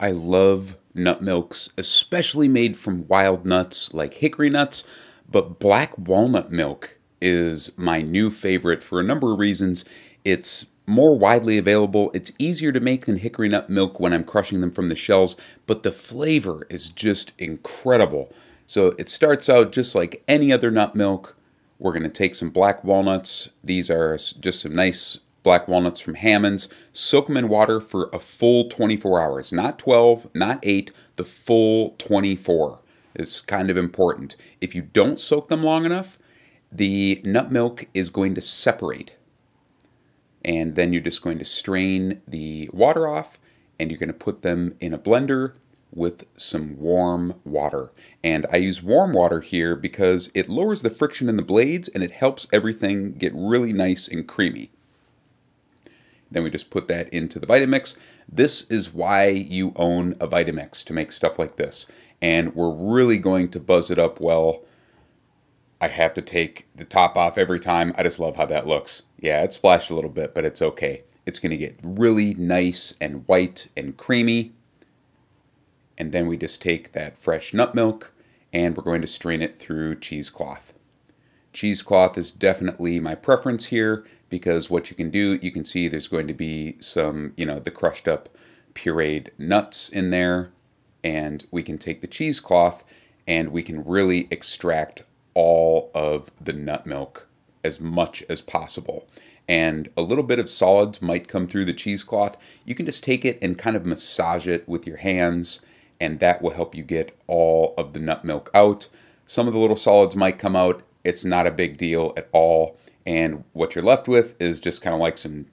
I love nut milks, especially made from wild nuts like hickory nuts, but black walnut milk is my new favorite for a number of reasons. It's more widely available, it's easier to make than hickory nut milk when I'm crushing them from the shells, but the flavor is just incredible. So it starts out just like any other nut milk. We're going to take some black walnuts. These are just some nice black walnuts from Hammonds. Soak them in water for a full 24 hours. Not 12, not 8, the full 24 is kind of important. If you don't soak them long enough, the nut milk is going to separate. And then you're just going to strain the water off, and you're going to put them in a blender with some warm water. And I use warm water here because it lowers the friction in the blades and it helps everything get really nice and creamy. Then we just put that into the Vitamix. This is why you own a Vitamix, to make stuff like this. And we're really going to buzz it up well. I have to take the top off every time. I just love how that looks. Yeah, it splashed a little bit, but it's okay. It's going to get really nice and white and creamy. And then we just take that fresh nut milk and we're going to strain it through cheesecloth. Cheesecloth is definitely my preference here because what you can do, you can see there's going to be some, the crushed up pureed nuts in there. And we can take the cheesecloth and we can really extract all of the nut milk as much as possible. And a little bit of solids might come through the cheesecloth. You can just take it and kind of massage it with your hands, and that will help you get all of the nut milk out. Some of the little solids might come out. It's not a big deal at all. And what you're left with is just kind of like some,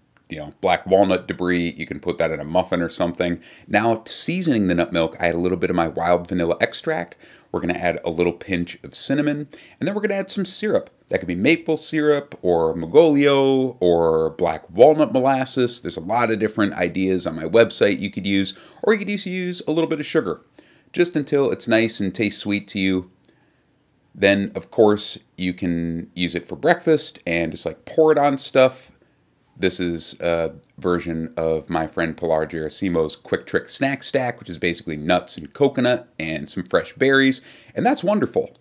black walnut debris. You can put that in a muffin or something. Now, seasoning the nut milk, I add a little bit of my wild vanilla extract. We're going to add a little pinch of cinnamon, and then we're going to add some syrup. That could be maple syrup or Magolio or black walnut molasses. There's a lot of different ideas on my website you could use, or you could just use a little bit of sugar, just until it's nice and tastes sweet to you. Then, of course, you can use it for breakfast and just like pour it on stuff. This is a version of my friend Pilar Gerasimo's Quick Trick Snack Stack, which is basically nuts and coconut and some fresh berries, and that's wonderful.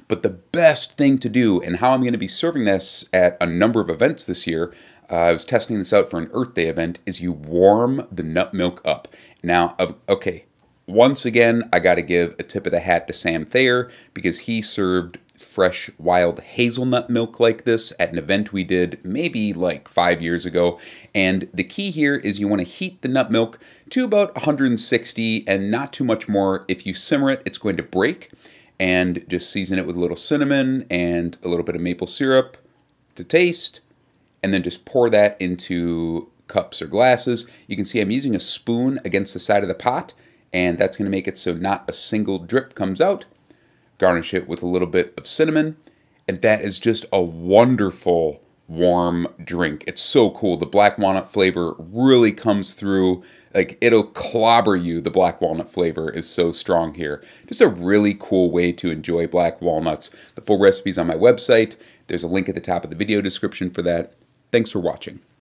But the best thing to do, and how I'm going to be serving this at a number of events this year, I was testing this out for an Earth Day event, is you warm the nut milk up. Now, okay, once again, I got to give a tip of the hat to Sam Thayer because he served fresh wild hazelnut milk like this at an event we did maybe like 5 years ago. And the key here is you want to heat the nut milk to about 160 and not too much more. If you simmer it, it's going to break. And just season it with a little cinnamon and a little bit of maple syrup to taste. And then just pour that into cups or glasses. You can see I'm using a spoon against the side of the pot, and that's going to make it so not a single drip comes out. Garnish it with a little bit of cinnamon, and that is just a wonderful warm drink. It's so cool. The black walnut flavor really comes through. Like, it'll clobber you. The black walnut flavor is so strong here. Just a really cool way to enjoy black walnuts. The full recipe's on my website. There's a link at the top of the video description for that. Thanks for watching.